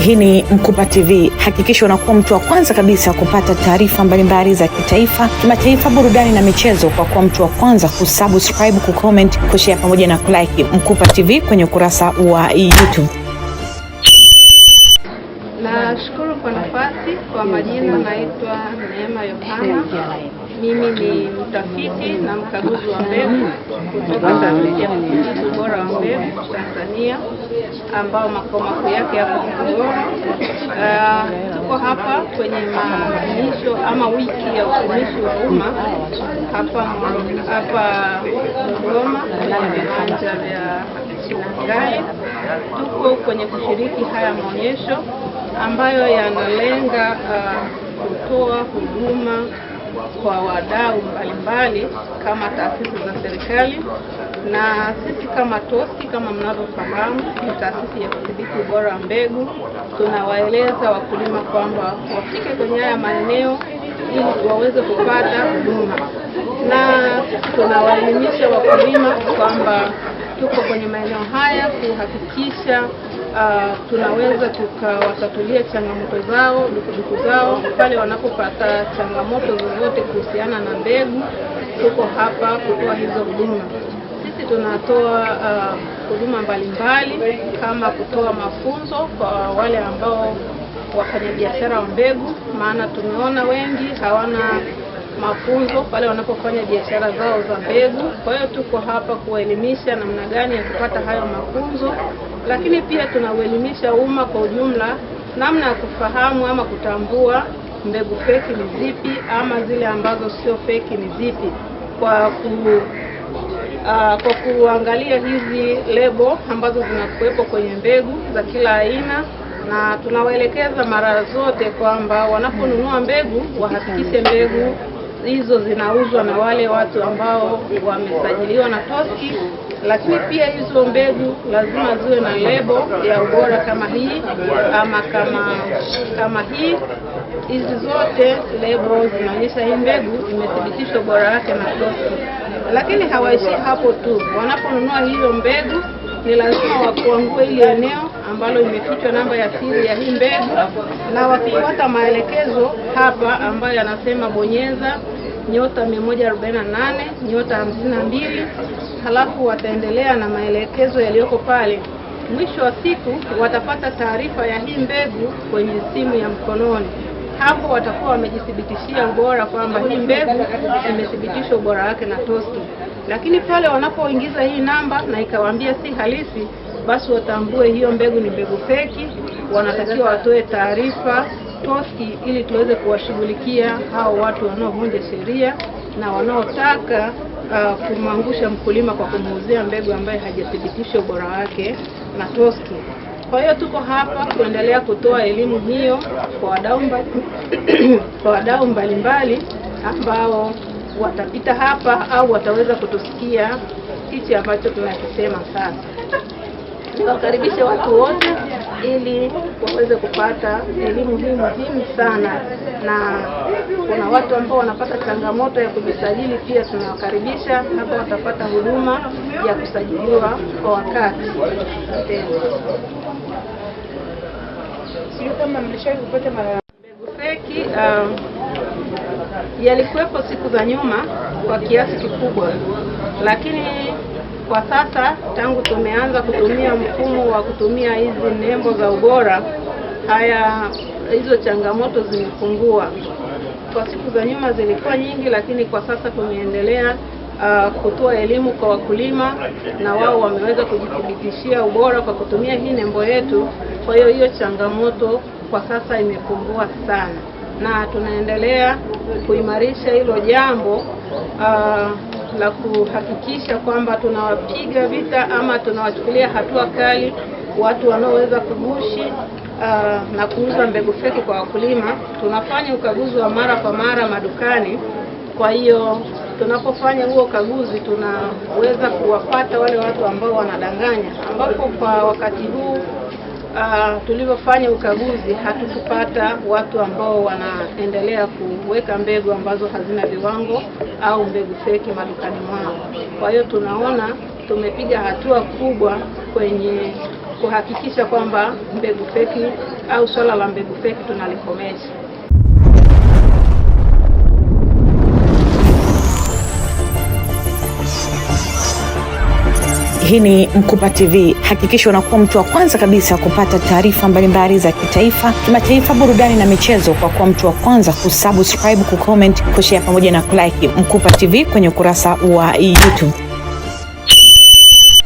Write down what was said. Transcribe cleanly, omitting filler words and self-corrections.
Hii ni Mkupa TV. Hakikisha unakuwa mtu wa kwanza kabisa kupata taarifa mbalimbali za kitaifa, kimataifa, burudani na michezo kwa kuwa mtu wa kwanza kusubscribe, kucomment, kushare pamoja na kulike Mkupa TV kwenye ukurasa wa YouTube. Nashukuru kwa nafasi. Kwa majina naitwa Neema Yohana. Mimi ni mtafiti na mkaguzi wa mbegu kutoka Taasisi ya Utafiti Ubora wa Mbegu Tanzania, ambao makao makuu yake yapo Morogoro. Tuko hapa kwenye maadhimisho ama wiki ya utumishi wa umma hapa Dodoma kwenye viwanja vya Chinangali. Tuko kwenye kushiriki haya maonyesho ambayo yanalenga kutoa huduma kwa wadau mbalimbali kama taasisi za serikali, na sisi kama TOSCI, kama mnavyofahamu, ni taasisi ya kudhibiti ubora wa mbegu. Tunawaeleza wakulima kwamba wafike kwenye haya maeneo ili waweze kupata huduma, na tunawaelimisha wakulima kwamba tuko kwenye maeneo haya kuhakikisha tunaweza tukawatatulia changamoto zao, dukuduku zao pale wanapopata changamoto zozote kuhusiana na mbegu. Tuko hapa kutoa hizo huduma. Sisi tunatoa huduma mbalimbali kama kutoa mafunzo kwa wale ambao wafanyabiashara wa mbegu, maana tumeona wengi hawana mafunzo pale wanapofanya biashara zao za mbegu. Kwa hiyo tuko hapa kuelimisha namna gani ya kupata hayo mafunzo, lakini pia tunauelimisha umma kwa ujumla namna ya kufahamu ama kutambua mbegu feki ni zipi ama zile ambazo sio feki ni zipi, kwa kuangalia hizi lebo ambazo zinakuwepo kwenye mbegu za kila aina. Na tunawaelekeza mara zote kwamba wanaponunua mbegu wahakikishe mbegu hizo zinauzwa na wale watu ambao wamesajiliwa na TOSCI, lakini pia hizo mbegu lazima ziwe na lebo ya ubora kama hii ama kama hii. Hizi zote lebo zinaonyesha hii mbegu imethibitishwa ubora wake na TOSCI. Lakini hawaishi hapo tu, wanaponunua hiyo mbegu ni lazima wakuangue ile eneo ambalo imefichwa namba ya siri ya hii mbegu, na wakifuata maelekezo hapa ambayo yanasema bonyeza *148 *52, halafu wataendelea na maelekezo yaliyoko pale. Mwisho wa siku watapata taarifa ya hii mbegu kwenye simu ya mkononi. Hapo watakuwa wamejithibitishia ubora kwamba hii mbegu imethibitishwa ubora wake na TOSCI. Lakini pale wanapoingiza hii namba na ikawaambia si halisi, basi watambue hiyo mbegu ni mbegu feki. Wanatakiwa watoe taarifa TOSCI ili tuweze kuwashughulikia hao watu wanaovunja sheria na wanaotaka kumangusha mkulima kwa kumuuzia mbegu ambaye hajathibitishwa ubora wake na TOSCI. Kwa hiyo tuko hapa kuendelea kutoa elimu hiyo kwa wadau mbalimbali ambao watapita hapa au wataweza kutusikia hichi ambacho tunakisema sasa. Tunakaribisha watu wote ili waweze kupata elimu hii muhimu sana, na kuna watu ambao wanapata changamoto ya kujisajili pia tunawakaribisha hapa, watapata huduma ya kusajiliwa kwa wakati. Sio kama mlishawahi kupata mbegu feki. Yalikuwepo siku za nyuma kwa kiasi kikubwa, lakini kwa sasa tangu tumeanza kutumia mfumo wa kutumia hizi nembo za ubora, hizo changamoto zimepungua. Kwa siku za nyuma zilikuwa nyingi, lakini kwa sasa tumeendelea kutoa elimu kwa wakulima na wao wameweza kujithibitishia ubora kwa kutumia hii nembo yetu. Kwa hiyo hiyo changamoto kwa sasa imepungua sana, na tunaendelea kuimarisha hilo jambo la kuhakikisha kwamba tunawapiga vita ama tunawachukulia hatua kali watu wanaoweza kugushi na kuuza mbegu feki kwa wakulima. Tunafanya ukaguzi wa mara kwa mara madukani. Kwa hiyo tunapofanya huo ukaguzi tunaweza kuwapata wale watu ambao wanadanganya, ambapo kwa wakati huu tulivyofanya ukaguzi hatukupata watu ambao wanaendelea kuweka mbegu ambazo hazina viwango au mbegu feki madukani mwao. Kwa hiyo tunaona tumepiga hatua kubwa kwenye kuhakikisha kwamba mbegu feki au swala la mbegu feki tunalikomesha. Hii ni Mkupa TV. Hakikisha unakuwa mtu wa kwanza kabisa kupata taarifa mbalimbali za kitaifa, kimataifa, burudani na michezo kwa kuwa mtu wa kwanza kusubscribe, kucomment, kushare pamoja na kulike Mkupa TV kwenye ukurasa wa YouTube.